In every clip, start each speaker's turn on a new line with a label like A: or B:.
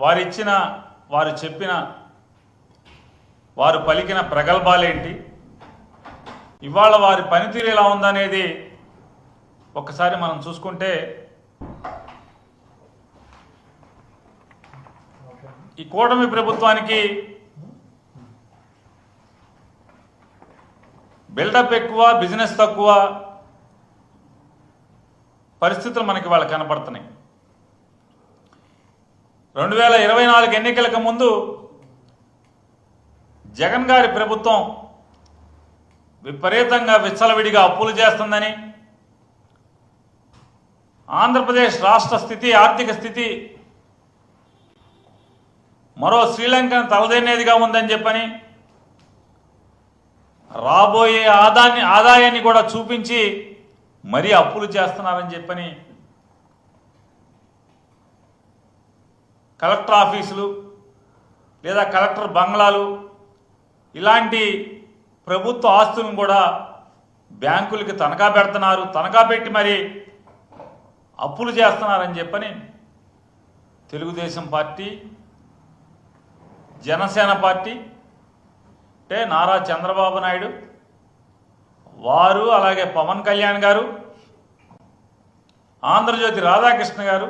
A: వారు చెప్పిన వారు పలికిన ప్రగల్భాలేంటి, ఇవాళ వారి పనితీరు ఎలా ఉందనేది ఒకసారి మనం చూసుకుంటే, ఈ కూటమి ప్రభుత్వానికి బిల్డప్ ఎక్కువ, బిజినెస్ తక్కువ పరిస్థితులు మనకి వాళ్ళు కనపడుతున్నాయి. 2024 ఎన్నికలకు ముందు జగన్ గారి ప్రభుత్వం విపరీతంగా విచ్చలవిడిగా అప్పులు చేస్తుందని, ఆంధ్రప్రదేశ్ రాష్ట్ర స్థితి, ఆర్థిక స్థితి మరో శ్రీలంకను తలదన్నేదిగా ఉందని చెప్పని, రాబోయే ఆదాయాన్ని కూడా చూపించి మరీ అప్పులు చేస్తున్నారని చెప్పని కలెక్టర్ ఆఫీసులు లేదా కలెక్టర్ బంగ్లాలు ఇలాంటి ప్రభుత్వ ఆస్తులను కూడా బ్యాంకులకి తనఖా పెడుతున్నారు, తనఖా పెట్టి మరి అప్పులు చేస్తున్నారని చెప్పని తెలుగుదేశం పార్టీ, జనసేన పార్టీ అంటే నారా చంద్రబాబు నాయుడు వారు, అలాగే పవన్ కళ్యాణ్ గారు, ఆంధ్రజ్యోతి రాధాకృష్ణ గారు,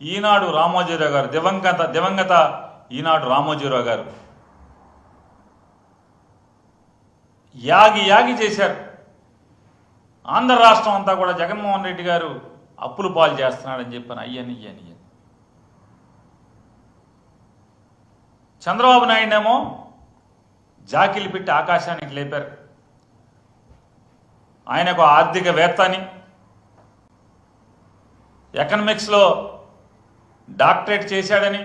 A: ఈనాడు రామోజీరావు గారు, దివంగత ఈనాడు రామోజీరావు గారు యాగి చేశారు. ఆంధ్ర రాష్ట్రం అంతా కూడా జగన్మోహన్ రెడ్డి గారు అప్పులు పాలు చేస్తున్నాడని చెప్పని అయ్యని చంద్రబాబు నాయుడునేమో జాకిలు పెట్టి ఆకాశానికి లేపారు. ఆయనకు ఆర్థికవేత్త అని, ఎకనామిక్స్లో డాక్టరేట్ చేశాడని,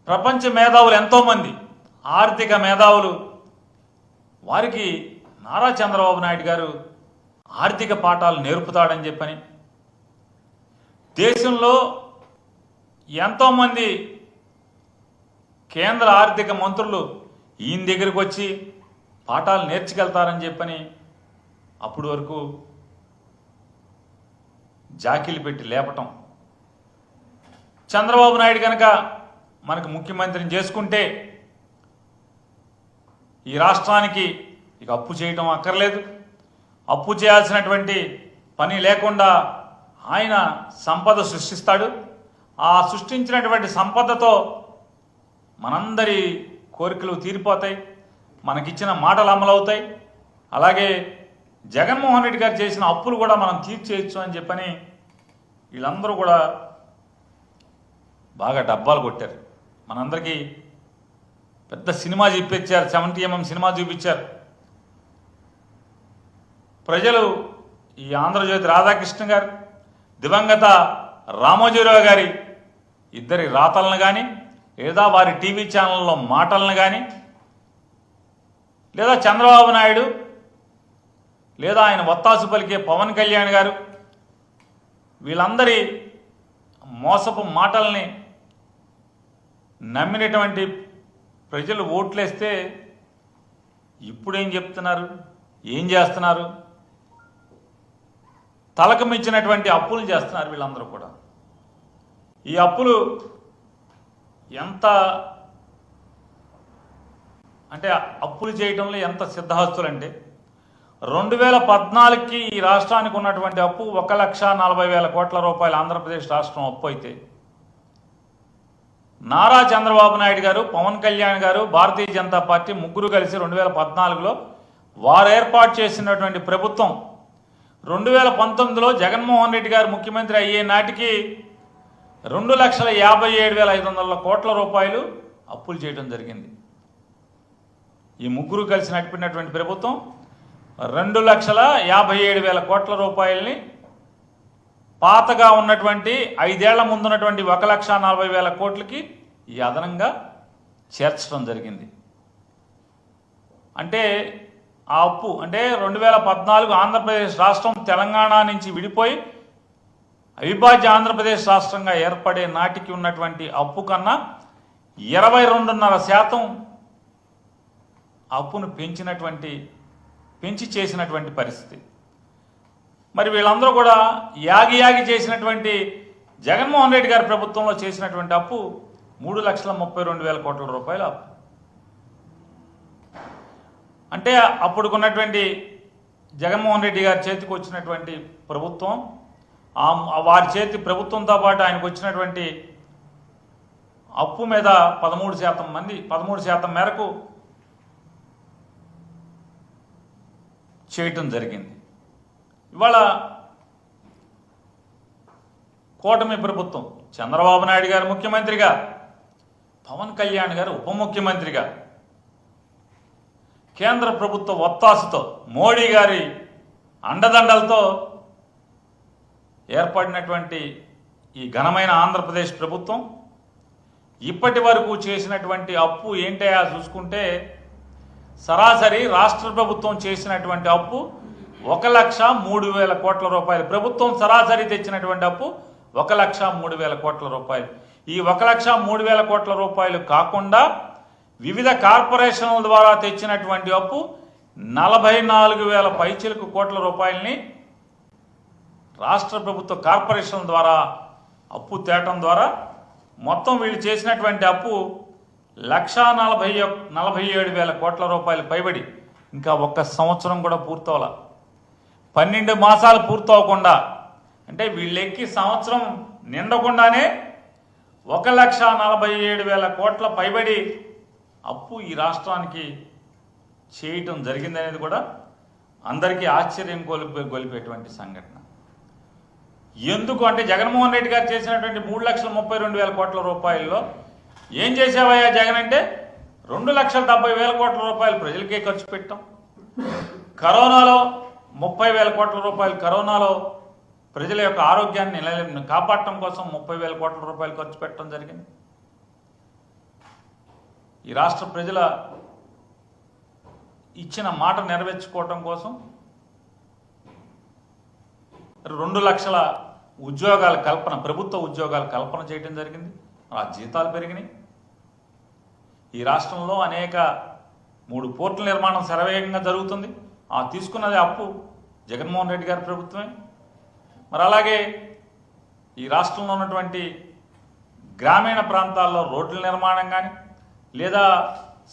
A: ప్రపంచ మేధావులు ఎంతోమంది ఆర్థిక మేధావులు వారికి నారా చంద్రబాబు నాయుడు గారు ఆర్థిక పాఠాలు నేర్పుతాడని చెప్పని, దేశంలో ఎంతోమంది కేంద్ర ఆర్థిక మంత్రులు ఈయన దగ్గరికి వచ్చి పాఠాలు నేర్చుకెళ్తారని చెప్పని అప్పటి వరకు జాకీలు పెట్టి లేపటం. చంద్రబాబు నాయుడు కనుక మనకు ముఖ్యమంత్రిని చేసుకుంటే ఈ రాష్ట్రానికి ఇక అప్పు చేయటం అక్కర్లేదు, అప్పు చేయాల్సినటువంటి పని లేకుండా ఆయన సంపద సృష్టిస్తాడు. ఆ సృష్టించినటువంటి సంపదతో మనందరి కోరికలు తీరిపోతాయి, మనకిచ్చిన మాటలు అమలవుతాయి. అలాగే జగన్మోహన్ రెడ్డి గారు చేసిన అప్పులు కూడా మనం తీర్చేయచ్చు అని చెప్పని వీళ్ళందరూ కూడా బాగా డబ్బాలు కొట్టారు. మనందరికీ పెద్ద సినిమా చూపించారు, 70mm సినిమా చూపించారు. ప్రజలు ఈ ఆంధ్రజ్యోతి రాధాకృష్ణ గారు, దివంగత రామోజీరావు గారి ఇద్దరి రాతలను కానీ, లేదా వారి టీవీ ఛానల్లో మాటలను కానీ, లేదా చంద్రబాబు నాయుడు, లేదా ఆయన ఒత్తాసు పలికే పవన్ కళ్యాణ్ గారు, వీళ్ళందరి మోసపు మాటల్ని నమ్మినటువంటి ప్రజలు ఓట్లేస్తే ఇప్పుడేం చెప్తున్నారు, ఏం చేస్తున్నారు? తలకు మించినటువంటి అప్పులు చేస్తున్నారు వీళ్ళందరూ కూడా. ఈ అప్పులు ఎంత అంటే అప్పులు చేయటంలో ఎంత సిద్ధహస్తులు అంటే, 2014కి ఈ రాష్ట్రానికి ఉన్నటువంటి అప్పు 1,40,000 కోట్ల రూపాయలు ఆంధ్రప్రదేశ్ రాష్ట్రం అప్పు అయితే, నారా చంద్రబాబు నాయుడు గారు, పవన్ కళ్యాణ్ గారు, భారతీయ జనతా పార్టీ ముగ్గురు కలిసి 2014లో వారు ఏర్పాటు చేసినటువంటి ప్రభుత్వం 2019లో జగన్మోహన్ రెడ్డి గారు ముఖ్యమంత్రి అయ్యే నాటికి 2,57,500 కోట్ల రూపాయలు అప్పులు చేయడం జరిగింది. ఈ ముగ్గురు కలిసి నడిపినటువంటి ప్రభుత్వం 2,57,000 కోట్ల రూపాయలని పాతగా ఉన్నటువంటి 5 ఏళ్ల ముందున్నటువంటి 1,40,000 కోట్లకి ఈ అదనంగా చేర్చడం జరిగింది. అంటే ఆ అప్పు అంటే 2014 ఆంధ్రప్రదేశ్ రాష్ట్రం తెలంగాణ నుంచి విడిపోయి అవిభాజ్య ఆంధ్రప్రదేశ్ రాష్ట్రంగా ఏర్పడే నాటికి ఉన్నటువంటి అప్పు కన్నా 22.5% అప్పును పెంచి చేసినటువంటి పరిస్థితి. మరి వీళ్ళందరూ కూడా యాగి చేసినటువంటి జగన్మోహన్ రెడ్డి గారి ప్రభుత్వంలో చేసినటువంటి అప్పు 3,32,000 కోట్ల రూపాయల అప్పు. అంటే అప్పుడుకున్నటువంటి జగన్మోహన్ రెడ్డి గారి చేతికి వచ్చినటువంటి ప్రభుత్వం, వారి చేతి ప్రభుత్వంతో పాటు ఆయనకు వచ్చినటువంటి అప్పు మీద 13% మేరకు చేయటం జరిగింది. ఇవాళ కూటమి ప్రభుత్వం, చంద్రబాబు నాయుడు గారు ముఖ్యమంత్రిగా, పవన్ కళ్యాణ్ గారు ఉప ముఖ్యమంత్రిగా, కేంద్ర ప్రభుత్వ ఒత్తాసుతో, మోడీ గారి అండదండలతో ఏర్పడినటువంటి ఈ ఘనమైన ఆంధ్రప్రదేశ్ ప్రభుత్వం ఇప్పటి వరకు చేసినటువంటి అప్పు ఏంటయా చూసుకుంటే, సరాసరి రాష్ట్ర ప్రభుత్వం చేసినటువంటి అప్పు 1,03,000 కోట్ల రూపాయలు. ప్రభుత్వం సరాసరి తెచ్చినటువంటి అప్పు 1,03,000 కోట్ల రూపాయలు. ఈ 1,03,000 కోట్ల రూపాయలు కాకుండా వివిధ కార్పొరేషన్ల ద్వారా తెచ్చినటువంటి అప్పు 44,000 పైచిలకు కోట్ల రూపాయలని రాష్ట్ర ప్రభుత్వ కార్పొరేషన్ల ద్వారా అప్పు తేవటం ద్వారా మొత్తం వీళ్ళు చేసినటువంటి అప్పు 1,47,000 కోట్ల రూపాయలు పైబడి. ఇంకా ఒక్క సంవత్సరం కూడా పూర్తవల, 12 మాసాలు పూర్తవకుండా, అంటే వీళ్ళెక్కి సంవత్సరం నిండకుండానే 1,47,000 కోట్ల పైబడి అప్పు ఈ రాష్ట్రానికి చేయటం జరిగిందనేది కూడా అందరికీ ఆశ్చర్యం గొలిపేటువంటి సంఘటన. ఎందుకు అంటే, జగన్మోహన్ రెడ్డి గారు చేసినటువంటి 3,32,000 కోట్ల రూపాయల్లో ఏం చేసావయ్యా జగన్ అంటే, 2,70,000 కోట్ల రూపాయలు ప్రజలకే ఖర్చు పెట్టాం. కరోనాలో 30,000 కోట్ల రూపాయలు, కరోనాలో ప్రజల యొక్క ఆరోగ్యాన్ని కాపాడటం కోసం 30,000 కోట్ల రూపాయలు ఖర్చు పెట్టడం జరిగింది. ఈ రాష్ట్ర ప్రజల ఇచ్చిన మాట నెరవేర్చుకోవటం కోసం 2 లక్షల ఉద్యోగాల కల్పన, ప్రభుత్వ ఉద్యోగాల కల్పన చేయడం జరిగింది. ఆ జీతాలు పెరిగినాయి. ఈ రాష్ట్రంలో అనేక 3 పోర్టుల నిర్మాణం శరవేగంగా జరుగుతుంది. ఆ తీసుకున్నది అప్పు జగన్మోహన్ రెడ్డి గారి ప్రభుత్వమే. మరి అలాగే ఈ రాష్ట్రంలో ఉన్నటువంటి గ్రామీణ ప్రాంతాల్లో రోడ్ల నిర్మాణం కానీ, లేదా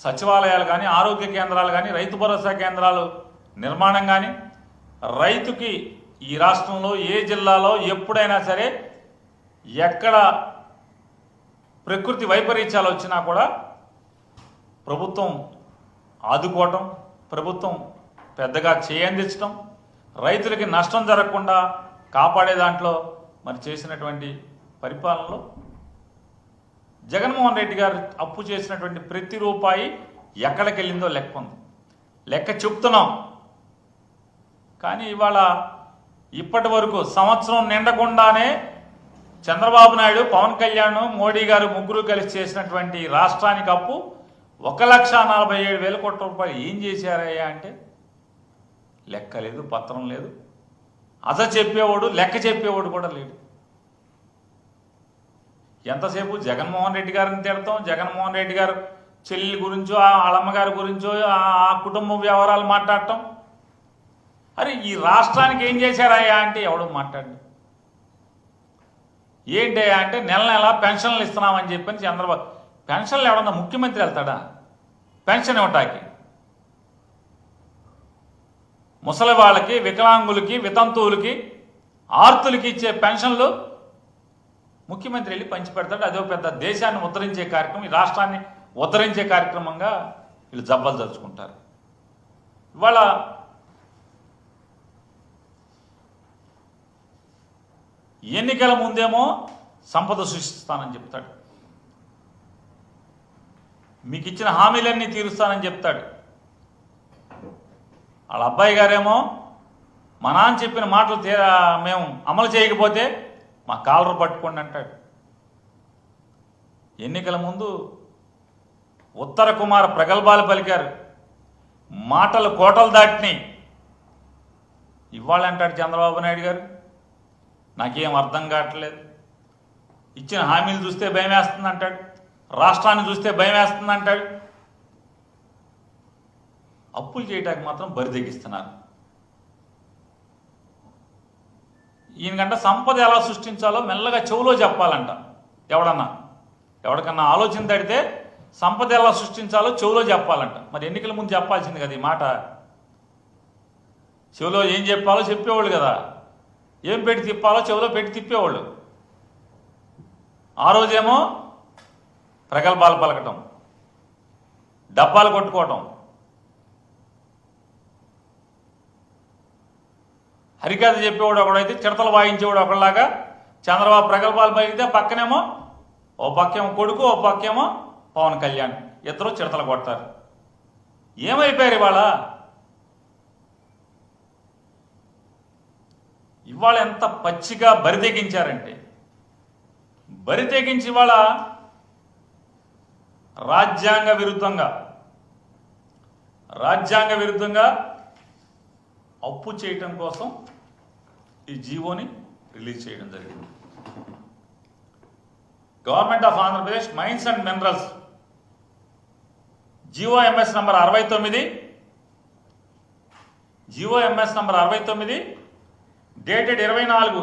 A: సచివాలయాలు కానీ, ఆరోగ్య కేంద్రాలు కానీ, రైతు భరోసా కేంద్రాలు నిర్మాణం కానీ, రైతుకి ఈ రాష్ట్రంలో ఏ జిల్లాలో ఎప్పుడైనా సరే ఎక్కడ ప్రకృతి వైపరీత్యాలు వచ్చినా కూడా ప్రభుత్వం ఆదుకోవటం, ప్రభుత్వం పెద్దగా చేయందించడం, రైతులకి నష్టం జరగకుండా కాపాడే దాంట్లో మరి చేసినటువంటి పరిపాలనలో జగన్మోహన్ రెడ్డి గారు అప్పు చేసినటువంటి ప్రతి రూపాయి ఎక్కడికి వెళ్ళిందో లెక్క ఉంది, లెక్క చెప్తున్నాం. కానీ ఇవాళ ఇప్పటి వరకు సంవత్సరం నిండకుండానే చంద్రబాబు నాయుడు, పవన్ కళ్యాణ్, మోడీ గారు ముగ్గురు కలిసి చేసినటువంటి రాష్ట్రానికి అప్పు 1,47,000 కోట్ల రూపాయలు. ఏం చేశారయ్యా అంటే లెక్క లేదు, పత్రం లేదు, చెప్పేవాడు, లెక్క చెప్పేవాడు కూడా లేడు. ఎంతసేపు జగన్మోహన్ రెడ్డి గారిని తిడతాం, జగన్మోహన్ రెడ్డి గారు చెల్లి గురించో, వాళ్ళమ్మగారి గురించో, ఆ కుటుంబ వ్యవహారాలు మాట్లాడటం. అరే ఈ రాష్ట్రానికి ఏం చేశారయ్యా అంటే ఎవడు మాట్లాడు. ఏంటయ్యా అంటే నెల నెల పెన్షన్లు ఇస్తున్నామని చెప్పని చంద్రబాబు. పెన్షన్లు ఎవడన్నా ముఖ్యమంత్రి వెళ్తాడా పెన్షన్ ఇవ్వటానికి? ముసలి వాళ్ళకి, వికలాంగులకి, వితంతువులకి, ఆర్తులకి ఇచ్చే పెన్షన్లు ముఖ్యమంత్రి వెళ్ళి పంచిపెడతాడు. అదో పెద్ద దేశాన్ని ఉద్ధరించే కార్యక్రమం, ఈ రాష్ట్రాన్ని ఉద్ధరించే కార్యక్రమంగా వీళ్ళు జబ్బలు తలుచుకుంటారు. ఇవాళ ఎన్నికల ముందేమో సంపద సృష్టిస్తానని చెప్తాడు, మీకు ఇచ్చిన హామీలన్నీ తీరుస్తానని చెప్తాడు. వాళ్ళ అబ్బాయి గారేమో మా నాన్న చెప్పిన మాటలు మేము అమలు చేయకపోతే మా కాలరు పట్టుకోండి అంటాడు. ఎన్నికల ముందు ఉత్తర కుమార ప్రగల్భాలు పలికారు, మాటలు కోటలు దాటినాయి. ఇవాళ అంటాడు చంద్రబాబు నాయుడు గారు, నాకేం అర్థం కావట్లేదు, ఇచ్చిన హామీలు చూస్తే భయం వేస్తుంది అంటాడు, రాష్ట్రాన్ని చూస్తే భయం వేస్తుంది అంటాడు. అప్పులు చేయడానికి మాత్రం బరిదెగిస్తున్నారు. ఈయనకంట సంపద ఎలా సృష్టించాలో మెల్లగా చెవులో చెప్పాలంట. ఎవరికన్నా ఆలోచన తడితే సంపద ఎలా సృష్టించాలో చెవులో చెప్పాలంట. మరి ఎన్నికల ముందు చెప్పాల్సింది కదా ఈ మాట. చెవులో ఏం చెప్పాలో చెప్పేవాళ్ళు కదా, ఏం పెట్టి తిప్పాలో చెవులో పెట్టి తిప్పేవాళ్ళు. ఆ రోజేమో ప్రగల్భాలు పలకటం, డబ్బాలు కొట్టుకోవటం, హరికథ చెప్పేవాడు ఒకడైతే చిడతలు వాయించేవాడు ఒకళ్ళలాగా. చంద్రబాబు ప్రగల్భాలు పలికితే పక్కనేమో ఓ పక్కేమో కొడుకు, ఓ పక్కేమో పవన్ కళ్యాణ్, ఇద్దరు చిడతలు కొడతారు. ఏమైపోయారు ఇవాళ ఎంత పచ్చిగా బరితెగించారంటే, బరితెగించి ఇవాళ రాజ్యాంగ విరుద్ధంగా అప్పు చేయటం కోసం ఈ జీవోని రిలీజ్ చేయడం జరిగింది. Government of Andhra Pradesh mines and minerals GOMS number 69, GOMS number 69 dated April 24,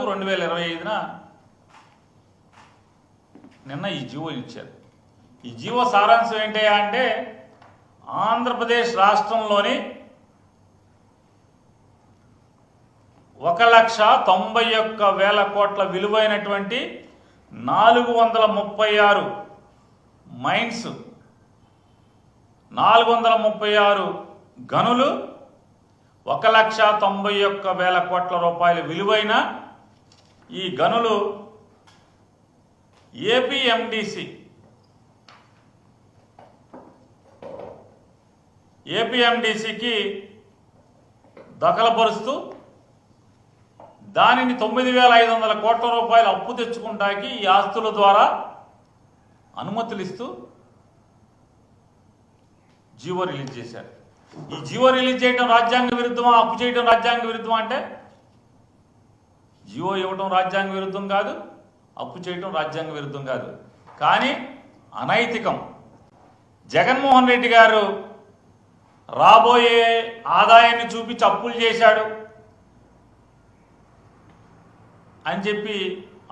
A: 2025న నిన్న ఈ జీవో ఇచ్చారు. ఈ జీవో సారాంశం ఏంటి అంటే, ఆంధ్రప్రదేశ్ రాష్ట్రంలోని 1,91,000 కోట్ల విలువైనటువంటి 436 మైన్స్, 436 గనులు, 1,91,000 కోట్ల రూపాయల విలువైన ఈ గనులు ఏపీఎండిసికి దఖలుపరుస్తూ దానిని 9,500 కోట్ల రూపాయలు అప్పు తెచ్చుకుంటానికి ఈ ఆస్తుల ద్వారా అనుమతులు ఇస్తూ జీవో రిలీజ్ చేశారు. ఈ జీవో రిలీజ్ చేయడం రాజ్యాంగ విరుద్ధమా, అప్పు చేయడం రాజ్యాంగ విరుద్ధమా అంటే, జీవో ఇవ్వడం రాజ్యాంగ విరుద్ధం కాదు, అప్పు చేయడం రాజ్యాంగ విరుద్ధం కాదు, కానీ అనైతికం. జగన్మోహన్ రెడ్డి గారు రాబోయే ఆదాయాన్ని చూపించి అప్పులు చేశాడు అని చెప్పి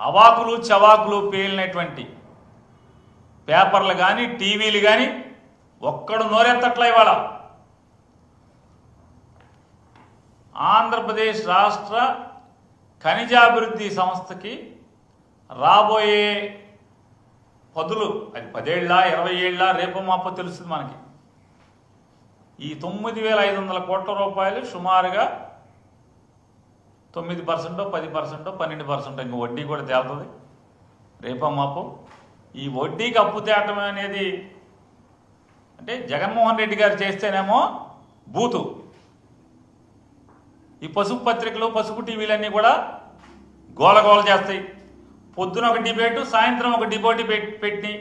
A: అవాకులు చవాకులు పేలినటువంటి పేపర్లు కానీ టీవీలు కానీ ఒక్కడు నోరెత్తట్ల. ఇవాళ ఆంధ్రప్రదేశ్ రాష్ట్ర ఖనిజాభివృద్ధి సంస్థకి రాబోయే పదులు, అది 10 ఏళ్ళ 20 ఏళ్ళ రేపు మాపో తెలుస్తుంది మనకి. ఈ 9,500 కోట్ల రూపాయలు సుమారుగా 9%, 10%, 12%, ఇంక వడ్డీ కూడా తేలుతుంది రేపో మాపో. ఈ వడ్డీకి అప్పు తేటం అనేది అంటే జగన్మోహన్ రెడ్డి గారు చేస్తేనేమో బూతు. ఈ పసుపు పత్రికలు, పసుపు టీవీలన్నీ కూడా గోలగోల చేస్తాయి. పొద్దున ఒక డిబేటు, సాయంత్రం ఒక డిబేట్ పెట్టి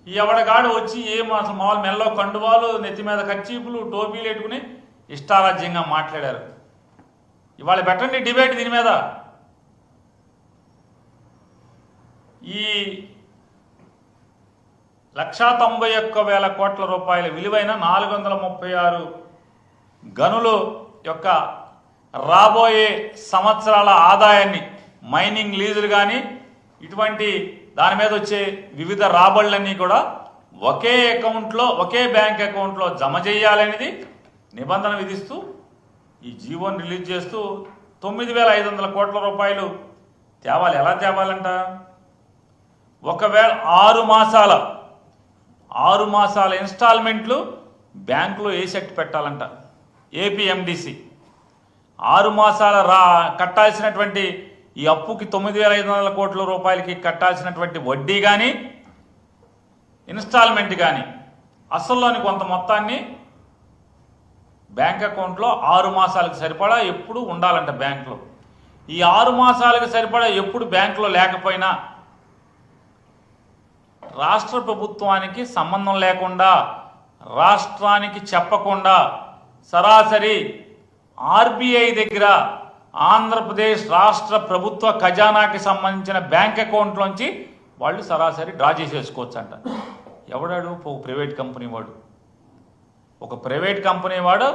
A: ఎవడగాడు వచ్చి అసలు మామూలు మెల్లో కండువాలు, నెత్తి మీద కర్చీపులు, టోపీలు పెట్టుకుని ఇష్టారాజ్యంగా మాట్లాడారు. ఇవాళ పెట్టండి డిబేట్ దీని మీద. ఈ 1,91,000 కోట్ల రూపాయల విలువైన 436 గనులు యొక్క రాబోయే సంవత్సరాల ఆదాయాన్ని, మైనింగ్ లీజులు కానీ ఇటువంటి దాని మీద వచ్చే వివిధ రాబడులన్నీ కూడా ఒకే బ్యాంక్ అకౌంట్లో జమ చేయాలనేది నిబంధన విధిస్తూ ఈ జీవోని రిలీజ్ చేస్తూ 9,500 కోట్ల రూపాయలు తేవాలి. ఎలా తేవాలంట? ఒకవేళ 6 మాసాల ఇన్స్టాల్మెంట్లు బ్యాంకులో వేసెట్ పెట్టాలంట. ఏపీఎండిసి 6 మాసాల కట్టాల్సినటువంటి ఈ అప్పుకి 9,500 కోట్ల రూపాయలకి కట్టాల్సినటువంటి వడ్డీ కానీ ఇన్స్టాల్మెంట్ కానీ అసల్లోని కొంత మొత్తాన్ని బ్యాంక్ అకౌంట్లో 6 మాసాలకు సరిపడా ఎప్పుడు ఉండాలంట బ్యాంకులో. ఈ 6 మాసాలకు సరిపడా ఎప్పుడు బ్యాంకులో లేకపోయినా రాష్ట్ర ప్రభుత్వానికి సంబంధం లేకుండా, రాష్ట్రానికి చెప్పకుండా సరాసరి ఆర్బీఐ దగ్గర ఆంధ్రప్రదేశ్ రాష్ట్ర ప్రభుత్వ ఖజానాకి సంబంధించిన బ్యాంక్ అకౌంట్లోంచి వాళ్ళు సరాసరి డ్రా చేసేసుకోవచ్చు అంట. ఎవడాడు? ఒక ప్రైవేట్ కంపెనీ వాడు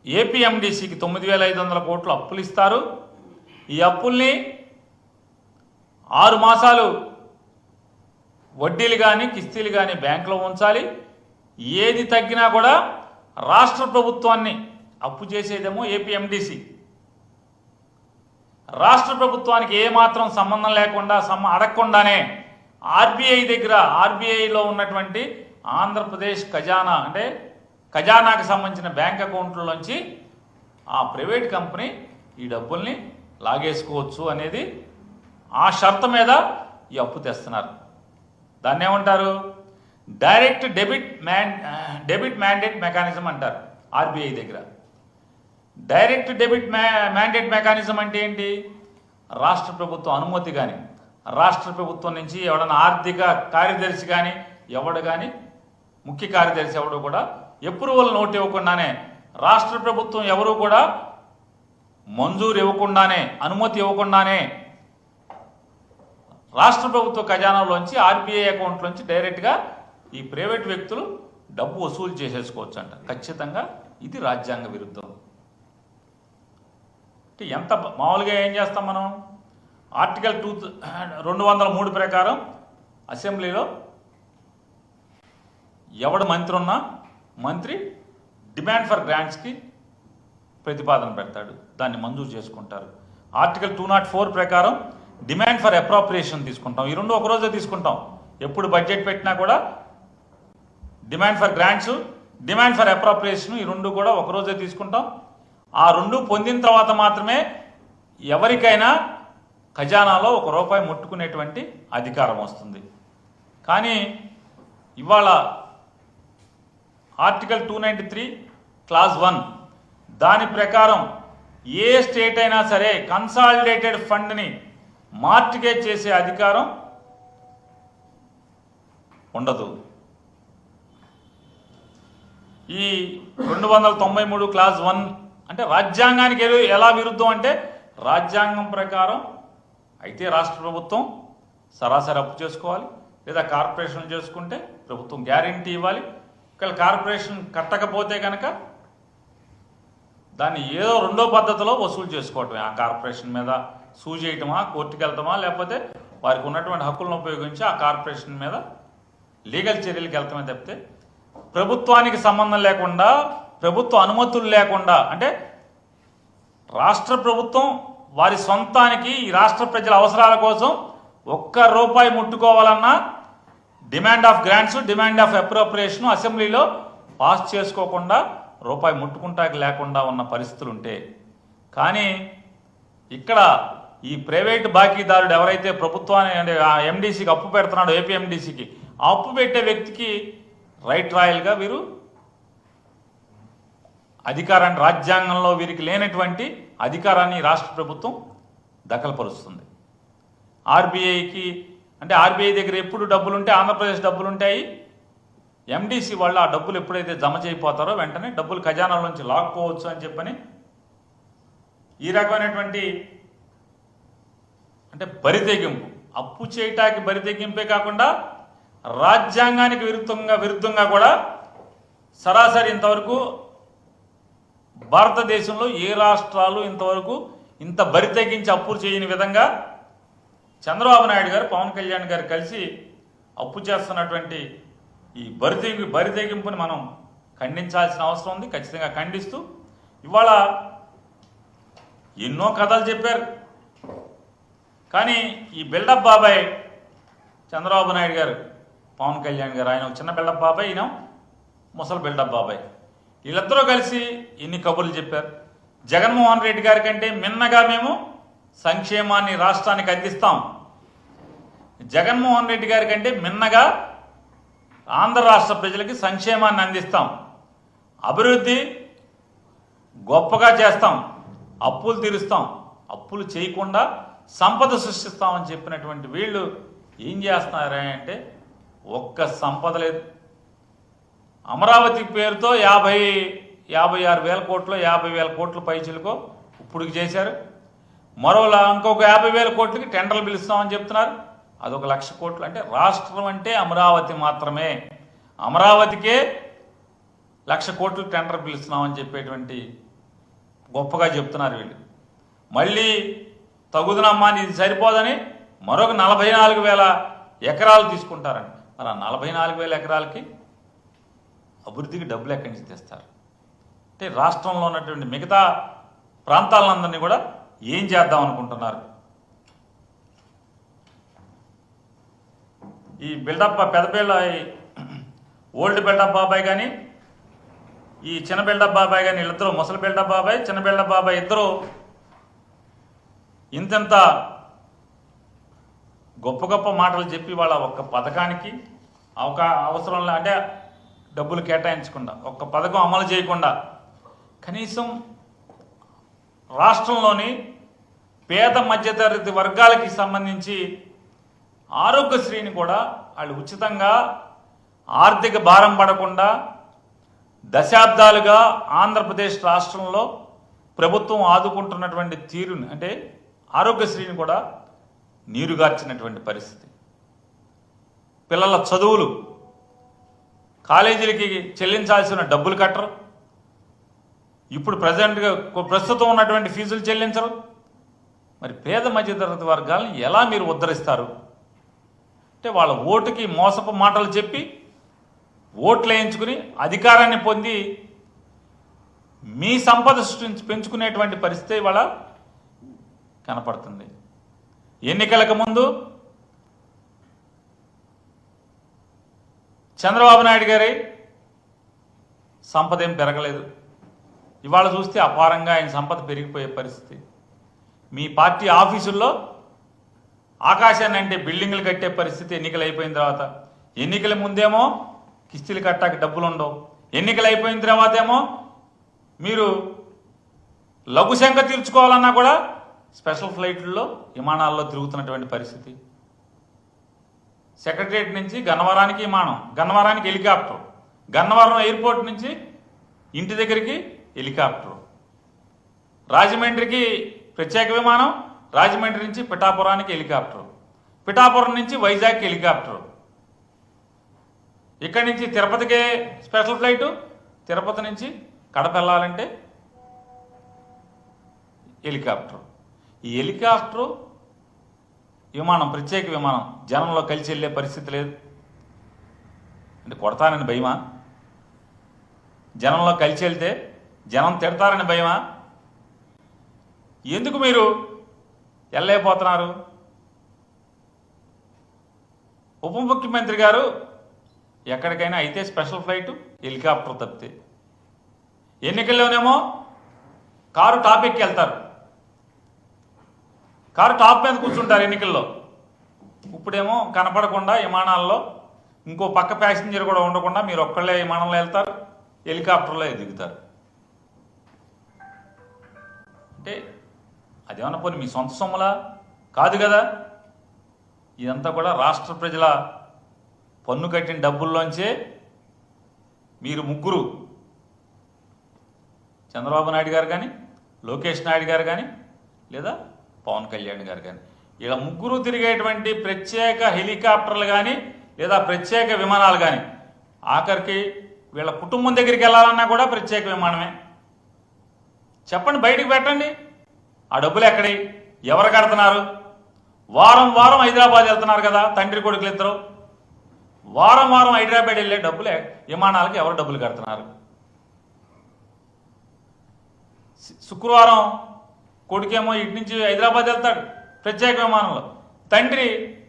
A: ఏపీఎండిసికి 9,500 కోట్లు అప్పులు ఇస్తారు. ఈ అప్పుల్ని 6 మాసాలు వడ్డీలు కానీ కిస్తీలు కానీ బ్యాంకులో ఉంచాలి. ఏది తగ్గినా కూడా రాష్ట్ర ప్రభుత్వాన్ని అప్పు చేసేదేమో ఏపీఎండిసి. రాష్ట్ర ప్రభుత్వానికి ఏమాత్రం సంబంధం లేకుండా అడగకుండానే ఆర్బీఐలో ఉన్నటువంటి ఆంధ్రప్రదేశ్ ఖజానా అంటే ఖజానాకు సంబంధించిన బ్యాంక్ అకౌంట్లలోంచి ఆ ప్రైవేట్ కంపెనీ ఈ డబ్బుల్ని లాగేసుకోవచ్చు అనేది ఆ షరతు మీద ఈ అప్పు తెస్తున్నారు. దాన్ని ఏమంటారు? డైరెక్ట్ డెబిట్ మ్యాండేట్ మెకానిజం అంటారు ఆర్బీఐ దగ్గర. డైరెక్ట్ డెబిట్ మ్యాండేట్ మెకానిజం అంటే ఏంటి? రాష్ట్ర ప్రభుత్వం అనుమతి కానీ రాష్ట్ర ప్రభుత్వం నుంచి ఎవడన్నా ఆర్థిక కార్యదర్శి కానీ ఎవడు కానీ ముఖ్య కార్యదర్శి ఎవడు కూడా అప్రూవల్ నోట్ ఇవ్వకుండానే రాష్ట్ర ప్రభుత్వం ఎవరు కూడా మంజూరు ఇవ్వకుండానే అనుమతి ఇవ్వకుండానే రాష్ట్ర ప్రభుత్వ ఖజానాలోంచి ఆర్బీఐ అకౌంట్లోంచి డైరెక్ట్గా ఈ ప్రైవేట్ వ్యక్తులు డబ్బు వసూలు చేసేసుకోవచ్చు అంట. ఖచ్చితంగా ఇది రాజ్యాంగ విరుద్ధం. ఎంత మామూలుగా ఏం చేస్తాం మనం? ఆర్టికల్ 203 ప్రకారం అసెంబ్లీలో ఎవడు మంత్రి ఉన్నా మంత్రి డిమాండ్ ఫర్ గ్రాంట్స్కి ప్రతిపాదన పెడతాడు, దాన్ని మంజూరు చేసుకుంటారు. ఆర్టికల్ 204 ప్రకారం డిమాండ్ ఫర్ అప్రాప్రియేషన్ తీసుకుంటాం. ఈ రెండు ఒకరోజే తీసుకుంటాం. ఎప్పుడు బడ్జెట్ పెట్టినా కూడా demand for grants, demand for appropriation ఈ రెండు కూడా ఒకరోజే తీసుకుంటాం. ఆ రెండు పొందిన తర్వాత మాత్రమే ఎవరికైనా ఖజానాలో ₹1 ముట్టుకునేటువంటి అధికారం వస్తుంది. కానీ ఇవాళ ఆర్టికల్ 293 క్లాజ్ 1 దాని ప్రకారం ఏ స్టేట్ అయినా సరే కన్సాలిడేటెడ్ ఫండ్ని మార్టిగేజ్ చేసే అధికారం ఉండదు. ఈ 293 క్లాజ్ 1 అంటే రాజ్యాంగానికి ఎలా విరుద్ధం అంటే రాజ్యాంగం ప్రకారం అయితే రాష్ట్ర ప్రభుత్వం సరాసరి అప్పు చేసుకోవాలి, లేదా కార్పొరేషన్లు చేసుకుంటే ప్రభుత్వం గ్యారెంటీ ఇవ్వాలి. ఒకవేళ కార్పొరేషన్ కట్టకపోతే కనుక దాన్ని ఏదో రెండో పద్ధతిలో వసూలు చేసుకోవటమే. ఆ కార్పొరేషన్ మీద సూ చేయటమా, కోర్టుకు వెళ్తామా, లేకపోతే వారికి ఉన్నటువంటి హక్కులను ఉపయోగించి ఆ కార్పొరేషన్ మీద లీగల్ చర్యలకు వెళ్తామే తప్పితే ప్రభుత్వానికి సంబంధం లేకుండా, ప్రభుత్వ అనుమతులు లేకుండా, అంటే రాష్ట్ర ప్రభుత్వం వారి సొంతానికి ఈ రాష్ట్ర ప్రజల అవసరాల కోసం ₹1 ముట్టుకోవాలన్నా demand of grants, demand of appropriation అసెంబ్లీలో పాస్ చేసుకోకుండా ₹1 ముట్టుకుంటాకి లేకుండా ఉన్న పరిస్థితులు ఉంటే, కానీ ఇక్కడ ఈ ప్రైవేట్ బాకీదారుడు ఎవరైతే ప్రభుత్వాన్ని అంటే ఎండీసీకి అప్పు పెడుతున్నాడో ఏపీఎండీసీకి, ఆ అప్పు పెట్టే వ్యక్తికి రైట్ రాయల్గా వీరు అధికారాన్ని, రాజ్యాంగంలో వీరికి లేనటువంటి అధికారాన్ని రాష్ట్ర ప్రభుత్వం దఖలుపరుస్తుంది. ఆర్బీఐకి అంటే ఆర్బీఐ దగ్గర ఎప్పుడు డబ్బులుంటే ఆంధ్రప్రదేశ్ డబ్బులు ఉంటాయి. ఎండీసీ వాళ్ళు ఆ డబ్బులు ఎప్పుడైతే జమ చేయిపోతారో వెంటనే డబ్బులు ఖజానాల నుంచి లాక్కోవచ్చు అని చెప్పని ఈ రకమైనటువంటి అంటే బరితెగింపు, అప్పు చేయటానికి బరితెగింపే కాకుండా రాజ్యాంగానికి విరుద్ధంగా కూడా సరాసరి ఇంతవరకు భారతదేశంలో ఏ రాష్ట్రాలు ఇంతవరకు ఇంత బరితెగించి అప్పులు చేయని విధంగా చంద్రబాబు నాయుడు గారు, పవన్ కళ్యాణ్ గారు కలిసి అప్పు చేస్తున్నటువంటి ఈ బరితెగింపుని మనం ఖండించాల్సిన అవసరం ఉంది. ఖచ్చితంగా ఖండిస్తూ ఇవాళ ఎన్నో కథలు చెప్పారు. కానీ ఈ బిల్డప్ బాబాయ్ చంద్రబాబు నాయుడు గారు, పవన్ కళ్యాణ్ గారు, ఆయన చిన్న బిల్డప్ బాబాయ్, ఈయన ముసలి బిల్డప్ బాబాయ్, వీళ్ళిద్దరూ కలిసి ఎన్ని కబుర్లు చెప్పారు. జగన్మోహన్ రెడ్డి గారి కంటే మిన్నగా మేము సంక్షేమాన్ని రాష్ట్రానికి అందిస్తాం, జగన్మోహన్ రెడ్డి గారి కంటే మిన్నగా ఆంధ్ర రాష్ట్ర ప్రజలకి సంక్షేమాన్ని అందిస్తాం, అభివృద్ధి గొప్పగా చేస్తాం, అప్పులు తీరుస్తాం, అప్పులు చేయకుండా సంపద సృష్టిస్తామని చెప్పినటువంటి వీళ్ళు ఏం చేస్తున్నారా అంటే ఒక్క సంపద లేదు. అమరావతి పేరుతో 56,000 కోట్లు 50,000 కోట్ల పైచిలకో ఇప్పుడుకి చేశారు. మరోలా ఇంకొక 50,000 కోట్లకి టెండర్లు పిలుస్తామని చెప్తున్నారు. అదొక 1,00,000 కోట్లు. అంటే రాష్ట్రం అంటే అమరావతి మాత్రమే, అమరావతికే 1,00,000 కోట్లు టెండర్ పిలుస్తున్నామని చెప్పేటువంటి గొప్పగా చెప్తున్నారు వీళ్ళు. మళ్ళీ తగుదనమ్మా ఇది సరిపోదని మరొక 44,000 ఎకరాలు తీసుకుంటారండి. మరి ఆ 44,000 ఎకరాలకి అభివృద్ధికి డబ్బులు ఎక్కడి నుంచి తెస్తారు? అంటే రాష్ట్రంలో ఉన్నటువంటి మిగతా ప్రాంతాలందరినీ కూడా ఏం చేద్దాం అనుకుంటున్నారు? ఈ బిల్డప్ పెద్దపిల్ల ఓల్డ్ బిల్డప్ బాబాయ్ కానీ ఈ చిన్న బిల్డప్ బాబాయ్ కానీ వీళ్ళిద్దరూ, ముసలి బిల్డప్ బాబాయ్ చిన్న బిల్డప్ బాబాయ్ ఇద్దరు ఇంతంత గొప్ప గొప్ప మాటలు చెప్పి వాళ్ళ ఒక్క పథకానికి అవసరం అంటే డబ్బులు కేటాయించకుండా, ఒక్క పథకం అమలు చేయకుండా, కనీసం రాష్ట్రంలోని పేద మధ్యతరగతి వర్గాలకి సంబంధించి ఆరోగ్యశ్రీని కూడా వాళ్ళు ఉచితంగా ఆర్థిక భారం పడకుండా దశాబ్దాలుగా ఆంధ్రప్రదేశ్ రాష్ట్రంలో ప్రభుత్వం ఆదుకుంటున్నటువంటి తీరుని, అంటే ఆరోగ్యశ్రీని కూడా నీరుగార్చినటువంటి పరిస్థితి. పిల్లల చదువులు, కాలేజీలకి చెల్లించాల్సిన డబ్బులు కట్టరు, ఇప్పుడు ప్రస్తుతం ఉన్నటువంటి ఫీజులు చెల్లించరు. మరి పేద మధ్యతరగతి వర్గాలను ఎలా మీరు ఉద్ధరిస్తారు? అంటే వాళ్ళ ఓటుకి మోసపు మాటలు చెప్పి ఓట్లు వేయించుకుని అధికారాన్ని పొంది మీ సంపద పెంచుకునేటువంటి పరిస్థితి ఇవాళ కనపడుతుంది. ఎన్నికలకు ముందు చంద్రబాబు నాయుడు గారి సంపద ఏం పెరగలేదు. ఇవాళ చూస్తే అపారంగా ఆయన సంపద పెరిగిపోయే పరిస్థితి. మీ పార్టీ ఆఫీసుల్లో ఆకాశాన్ని అంటే బిల్డింగ్లు కట్టే పరిస్థితి ఎన్నికలు అయిపోయిన తర్వాత. ఎన్నికల ముందేమో కిస్తీలు కట్టాక డబ్బులు ఉండవు, ఎన్నికలు అయిపోయిన తర్వాత ఏమో మీరు లఘుశంక తీర్చుకోవాలన్నా కూడా స్పెషల్ ఫ్లైట్లలో విమానాల్లో తిరుగుతున్నటువంటి పరిస్థితి. సెక్రటరియట్ నుంచి గన్నవరానికి విమానం, గన్నవరానికి హెలికాప్టర్, గన్నవరం ఎయిర్పోర్ట్ నుంచి ఇంటి దగ్గరికి హెలికాప్టర్, రాజమండ్రికి ప్రత్యేక విమానం, రాజమండ్రి నుంచి పిఠాపురానికి హెలికాప్టర్, పిఠాపురం నుంచి వైజాగ్ హెలికాప్టర్, ఇక్కడి నుంచి తిరుపతికే స్పెషల్ ఫ్లైటు, తిరుపతి నుంచి కడప వెళ్ళాలంటే హెలికాప్టర్. ఈ హెలికాప్టరు విమానం, ప్రత్యేక విమానం జనంలో కలిసి వెళ్ళే పరిస్థితి లేదు. అంటే కొడతానని భయమా? జనంలో కలిసి వెళ్తే జనం తిడతారని భయమా? ఎందుకు మీరు వెళ్ళలేకపోతున్నారు? ఉప ముఖ్యమంత్రి గారు ఎక్కడికైనా అయితే స్పెషల్ ఫ్లైట్, హెలికాప్టర్ తప్పితే, ఎన్నికల్లోనేమో కారు టాప్ ఎక్కి వెళ్తారు, కారు టాప్ మీద కూర్చుంటారు ఎన్నికల్లో. ఇప్పుడేమో కనపడకుండా విమానాల్లో ఇంకో పక్క ప్యాసింజర్ కూడా ఉండకుండా మీరు ఒక్కళ్ళే విమానంలో వెళ్తారు, హెలికాప్టర్లో దిగుతారు. అంటే అదేమన్నా పోనీ మీ సొంత సొమ్ములా? కాదు కదా. ఇదంతా కూడా రాష్ట్ర ప్రజల పన్ను కట్టిన డబ్బుల్లోంచే మీరు ముగ్గురు, చంద్రబాబు నాయుడు గారు కానీ, లోకేష్ నాయుడు గారు కానీ, లేదా పవన్ కళ్యాణ్ గారు కానీ, ఇలా ముగ్గురు తిరిగేటువంటి ప్రత్యేక హెలికాప్టర్లు కానీ లేదా ప్రత్యేక విమానాలు కానీ, ఆఖరికి వీళ్ళ కుటుంబం దగ్గరికి వెళ్ళాలన్నా కూడా ప్రత్యేక విమానమే. చెప్పండి, బయటికి పెట్టండి. ఆ డబ్బులు ఎక్కడి, ఎవరు కడుతున్నారు? వారం వారం హైదరాబాద్ వెళ్తున్నారు కదా తండ్రి కొడుకులు ఇద్దరు, వారం వారం హైదరాబాద్ వెళ్ళే డబ్బులే విమానాలకి ఎవరు డబ్బులు కడుతున్నారు? శుక్రవారం కొడుకేమో ఇటు నుంచి హైదరాబాద్ వెళ్తాడు ప్రత్యేక విమానంలో, తండ్రి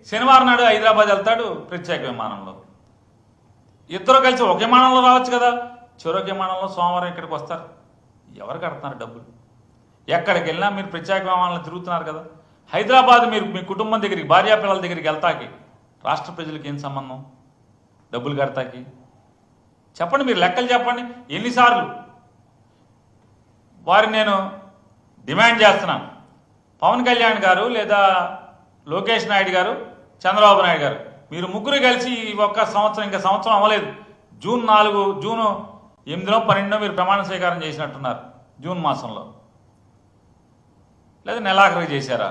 A: శనివారం నాడు హైదరాబాద్ వెళ్తాడు ప్రత్యేక విమానంలో. ఇద్దరు కలిసి ఒక విమానంలో రావచ్చు కదా, చెరొక విమానంలో సోమవారం ఇక్కడికి వస్తారు. ఎవరు కడుతున్నారు డబ్బులు? ఎక్కడికి వెళ్ళినా మీరు ప్రత్యేక విమానాలు తిరుగుతున్నారు కదా. హైదరాబాద్ మీరు మీ కుటుంబం దగ్గరికి, భార్యా పిల్లల దగ్గరికి వెళ్తాకి రాష్ట్ర ప్రజలకు ఏం సంబంధం? డబ్బులు కడతాకి చెప్పండి, మీరు లెక్కలు చెప్పండి. ఎన్నిసార్లు వారిని నేను డిమాండ్ చేస్తున్నాను, పవన్ కళ్యాణ్ గారు లేదా లోకేష్ నాయుడు గారు, చంద్రబాబు నాయుడు గారు, మీరు ముగ్గురు కలిసి ఒక్క సంవత్సరం, ఇంకా సంవత్సరం అవ్వలేదు, జూన్ 8 12 మీరు ప్రమాణ స్వీకారం చేసినట్టున్నారు. జూన్ మాసంలో లేదా నెలాఖరికి చేశారా?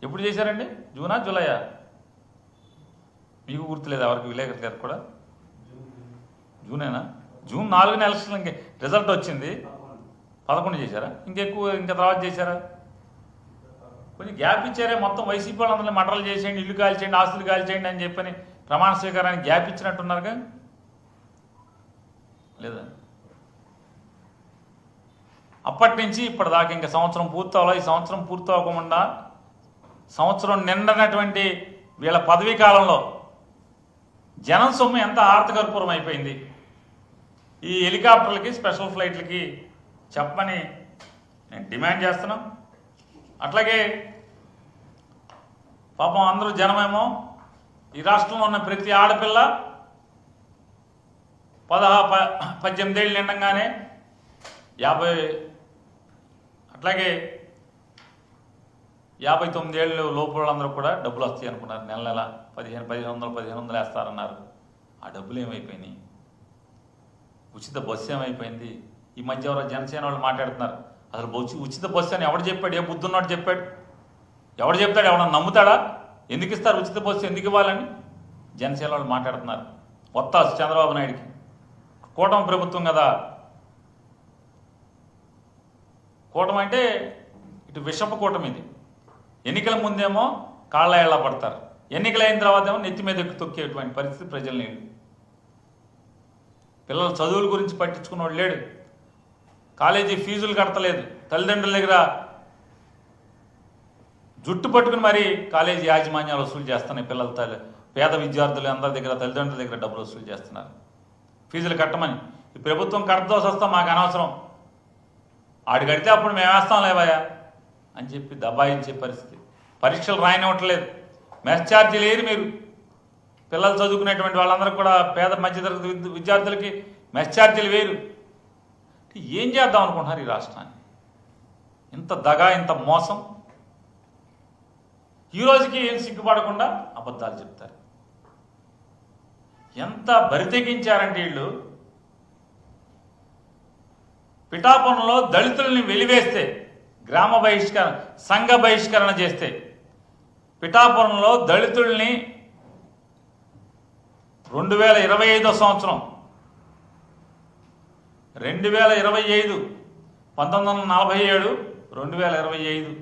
A: ఎప్పుడు చేశారండి? జూనా జూలైయా? మీకు గుర్తులేదు ఎవరికి, విలేకరు గారు కూడా? జూనేనా? జూన్ 4 ఎలక్షన్లకి రిజల్ట్ వచ్చింది. 11 చేశారా? ఇంకా తర్వాత చేశారా? కొంచెం గ్యాప్ ఇచ్చారే. మొత్తం వైసీపీ వాళ్ళందరినీ మటర్లు చేసేయండి, ఇల్లు కాల్చేయండి, ఆస్తులు కాల్చేయండి అని చెప్పని ప్రమాణ స్వీకారానికి గ్యాప్ ఇచ్చినట్టున్నారుగా, లేదా? అప్పటి నుంచి ఇప్పటిదాకా ఇంకా సంవత్సరం పూర్తవ్వాలి. ఈ సంవత్సరం పూర్తవకుండా సంవత్సరం నిండనటువంటి వీళ్ళ పదవీ కాలంలో జనం సొమ్ము ఎంత ఆర్థకర్పూరం అయిపోయింది. ఈ హెలికాప్టర్లకి, స్పెషల్ ఫ్లైట్లకి చెప్పమని నేను డిమాండ్ చేస్తున్నాం. అట్లాగే పాపం అందరూ జనమేమో ఈ రాష్ట్రంలో ఉన్న ప్రతి ఆడపిల్ల 18 ఏళ్ళు నిండంగానే 50, అట్లాగే 59 ఏళ్ళు లోపు వాళ్ళందరూ కూడా డబ్బులు వస్తాయి అనుకున్నారు. నెల నెల 1500 వేస్తారన్నారు. ఆ డబ్బులు ఏమైపోయినాయి? ఉచిత బస్సు ఏమైపోయింది? ఈ మధ్య ఎవరో జనసేన వాళ్ళు మాట్లాడుతున్నారు. అసలు ఉచిత బస్సు అని ఎవడు చెప్పాడు? ఏ బుద్ధున్నాడు చెప్పాడు? ఎవడు చెప్తాడు? ఎవడన్నా నమ్ముతాడా? ఎందుకు ఇస్తారు ఉచిత బస్సు? ఎందుకు ఇవ్వాలని జనసేన వాళ్ళు మాట్లాడుతున్నారు. వత్తాసు చంద్రబాబు నాయుడికి. కూటమి ప్రభుత్వం కదా. కూటమి అంటే ఇటు విషపు కూటమి ఇది. ఎన్నికల ముందేమో కాళ్ళ ఏళ్ళ పడతారు, ఎన్నికలైన తర్వాత ఏమో నెత్తి మీద ఎక్కి తొక్కేటువంటి పరిస్థితి ప్రజలు లేడు. పిల్లల చదువుల గురించి పట్టించుకున్నవాడు లేడు. కాలేజీ ఫీజులు కడతలేదు. తల్లిదండ్రుల దగ్గర జుట్టు పట్టుకుని మరీ కాలేజీ యాజమాన్యాలు వసూలు చేస్తున్నాయి. పేద విద్యార్థులు అందరి దగ్గర, తల్లిదండ్రుల దగ్గర డబ్బులు వసూలు చేస్తున్నారు ఫీజులు కట్టమని. ఈ ప్రభుత్వం కట్టదోసి వస్తాం, మాకు అనవసరం, ఆడి కడితే అప్పుడు మేము వేస్తాం లేవయ్యా అని చెప్పి దబాయించే పరిస్థితి. పరీక్షలు రాయనివ్వట్లేదు. మెస్ ఛార్జీ లేదు. మీరు పిల్లలు చదువుకునేటువంటి వాళ్ళందరూ కూడా పేద మధ్యతరగతి విద్యార్థులకి మెస్ ఛార్జీలు వేరు. ఏం చేద్దాం అనుకుంటున్నారు ఈ రాష్ట్రాన్ని? ఇంత దగా, ఇంత మోసం. ఈ రోజుకి ఏం సిగ్గుపడకుండా అబద్ధాలు చెప్తారు. ఎంత బరితెగించారంటే వీళ్ళు. పిఠాపురంలో దళితుల్ని వెలివేస్తే, గ్రామ బహిష్కరణ, సంఘ బహిష్కరణ చేస్తే, పిఠాపురంలో దళితుల్ని 2025 సంవత్సరం 2025 1947 2025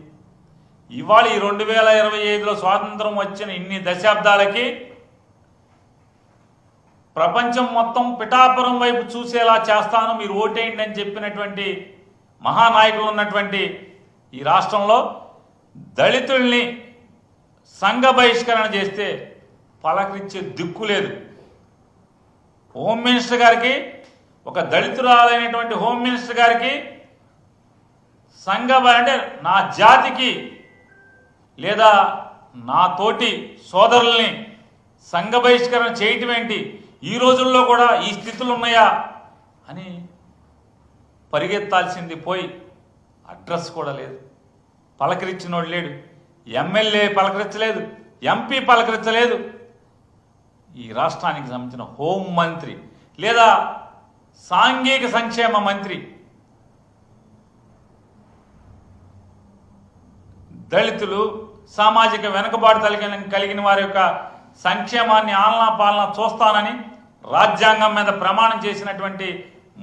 A: ఇవాళ ఈ 2025లో స్వాతంత్రం వచ్చిన ఇన్ని దశాబ్దాలకి ప్రపంచం మొత్తం పిఠాపురం వైపు చూసేలా చేస్తాను, మీరు ఓటేయండి అని చెప్పినటువంటి మహానాయకులు ఉన్నటువంటి ఈ రాష్ట్రంలో దళితుల్ని సంఘ బహిష్కరణ చేస్తే పలకరించే దిక్కు లేదు. హోమ్ మినిస్టర్ గారికి, ఒక దళితురాలైనటువంటి హోమ్ మినిస్టర్ గారికి అంటే నా జాతికి లేదా నా తోటి సోదరుల్ని సంఘ బహిష్కరణ చేయటం ఏంటి, ఈ రోజుల్లో కూడా ఈ స్థితులు ఉన్నాయా అని పరిగెత్తాల్సింది పోయి అడ్రస్ కూడా లేదు. పలకరించినోడు లేడు. ఎమ్మెల్యే పలకరించలేదు, ఎంపీ పలకరించలేదు. ఈ రాష్ట్రానికి సంబంధించిన హోం మంత్రి లేదా సాంఘిక సంక్షేమ మంత్రి దళితులు, సామాజిక వెనుకబాటు కలిగిన వారి యొక్క సంక్షేమాన్ని ఆలనా పాలన చూస్తానని రాజ్యాంగం మీద ప్రమాణం చేసినటువంటి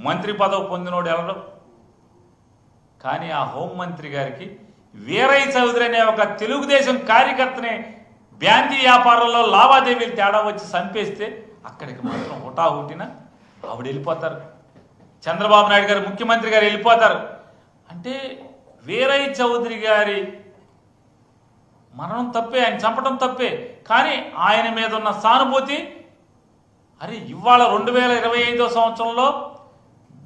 A: మంత్రి పదవి పొందినోడు ఎవరు? కానీ ఆ హోంమంత్రి గారికి వీరయ్య చౌదరి అనే ఒక తెలుగుదేశం కార్యకర్తని బ్యాంకీ వ్యాపారంలో లావాదేవీలు తేడా వచ్చి చంపేస్తే అక్కడికి మాత్రం హుటాహుటిన ఆవిడ వెళ్ళిపోతారు. చంద్రబాబు నాయుడు గారు, ముఖ్యమంత్రి గారు వెళ్ళిపోతారు. అంటే వీరయ్య చౌదరి గారి మరణం తప్పే, ఆయన చంపడం తప్పే, కానీ ఆయన మీద ఉన్న సానుభూతి, అరే ఇవాళ 2025 సంవత్సరంలో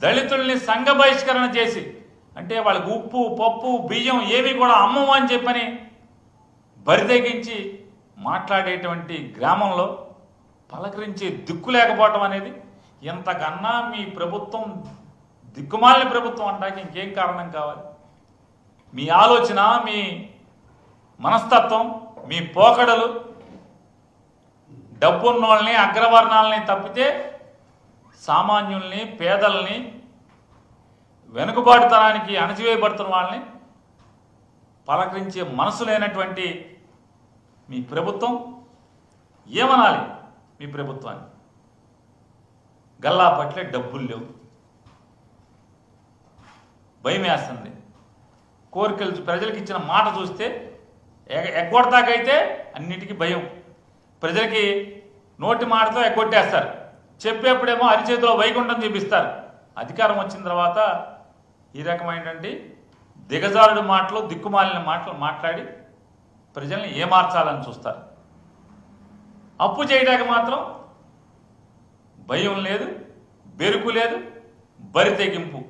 A: దళితుల్ని సంఘ బహిష్కరణ చేసి, అంటే వాళ్ళకి ఉప్పు, పప్పు, బియ్యం ఏవి కూడా అమ్మము అని చెప్పని బరితెగించి మాట్లాడేటువంటి గ్రామంలో పలకరించే దిక్కు లేకపోవటం అనేది, ఇంతకన్నా మీ ప్రభుత్వం దిక్కుమాలిన ప్రభుత్వం అంటానికి ఇంకేం కారణం కావాలి? మీ ఆలోచన, మీ మనస్తత్వం, మీ పోకడలు డబ్బున్న వాళ్ళని, అగ్రవర్ణాలని తప్పితే సామాన్యుల్ని, పేదల్ని, వెనుకబాటుతనానికి అణచివేయబడుతున్న వాళ్ళని పలకరించే మనసు లేనటువంటి మీ ప్రభుత్వం ఏమనాలి? మీ ప్రభుత్వాన్ని గల్లా పట్లే డబ్బులు లేవు. భయం వేస్తుంది. కోరికలు ప్రజలకు ఇచ్చిన మాట చూస్తే ఎగ్గొడతాకైతే అన్నిటికీ భయం. ప్రజలకి నోటి మాటతో ఎగ్గొట్టేస్తారు, చెప్పేప్పుడేమో అరిచేతిలో వైకుంఠం చూపిస్తారు. అధికారం వచ్చిన తర్వాత ఈ రకమైనటువంటి దిగజారుడు మాటలు, దిక్కుమాలిన మాటలు మాట్లాడి ప్రజల్ని ఏమార్చాలని చూస్తారు. అప్పు చేయడానికి మాత్రం భయం లేదు, బెరుకు లేదు, బరి తెగింపు.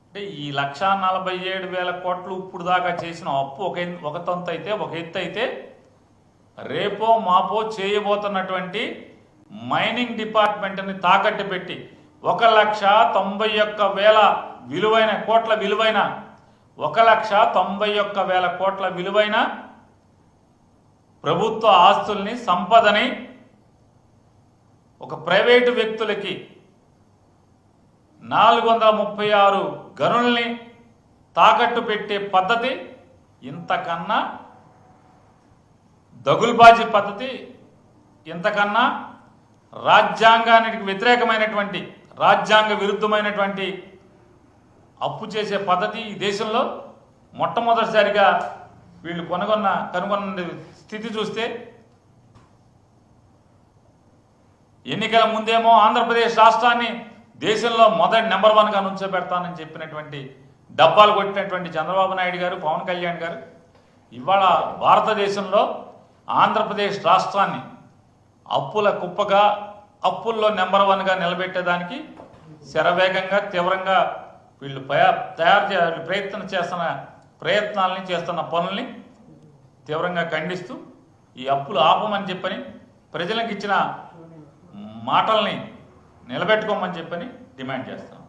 A: అంటే ఈ 1,47,000 కోట్లు ఇప్పుడు దాకా చేసిన అప్పు ఒక తంతు అయితే, ఒక ఎత్తు అయితే, రేపో మాపో చేయబోతున్నటువంటి మైనింగ్ డిపార్ట్మెంట్ని తాకట్టు పెట్టి 1,91,000 విలువైన కోట్ల విలువైన 1,91,000 కోట్ల విలువైన ప్రభుత్వ ఆస్తుల్ని, సంపదని ఒక ప్రైవేటు వ్యక్తులకి 436 గనుల్ని తాకట్టు పెట్టే పద్ధతి, ఇంతకన్నా దగుల్బాజీ పద్ధతి, ఇంతకన్నా రాజ్యాంగానికి వ్యతిరేకమైనటువంటి, రాజ్యాంగ విరుద్ధమైనటువంటి అప్పు చేసే పద్ధతి ఈ దేశంలో మొట్టమొదటిసారిగా వీళ్ళు కనుగొన్న స్థితి చూస్తే, ఎన్నికల ముందేమో ఆంధ్రప్రదేశ్ రాష్ట్రాన్ని దేశంలో మొదటి నెంబర్ 1గా నుంచోబెడతానని చెప్పినటువంటి డబ్బాలు కొట్టినటువంటి చంద్రబాబు నాయుడు గారు, పవన్ కళ్యాణ్ గారు ఇవాళ భారతదేశంలో ఆంధ్రప్రదేశ్ రాష్ట్రాన్ని అప్పుల కుప్పగా, అప్పుల్లో నెంబర్ 1గా నిలబెట్టేదానికి శరవేగంగా, తీవ్రంగా వీళ్ళు ప్రయత్నాలని చేస్తున్న పనుల్ని తీవ్రంగా ఖండిస్తూ ఈ అప్పులు ఆపమని చెప్పని, ప్రజలకు ఇచ్చిన మాటల్ని నిలబెట్టుకోమని చెప్పని డిమాండ్ చేస్తాం.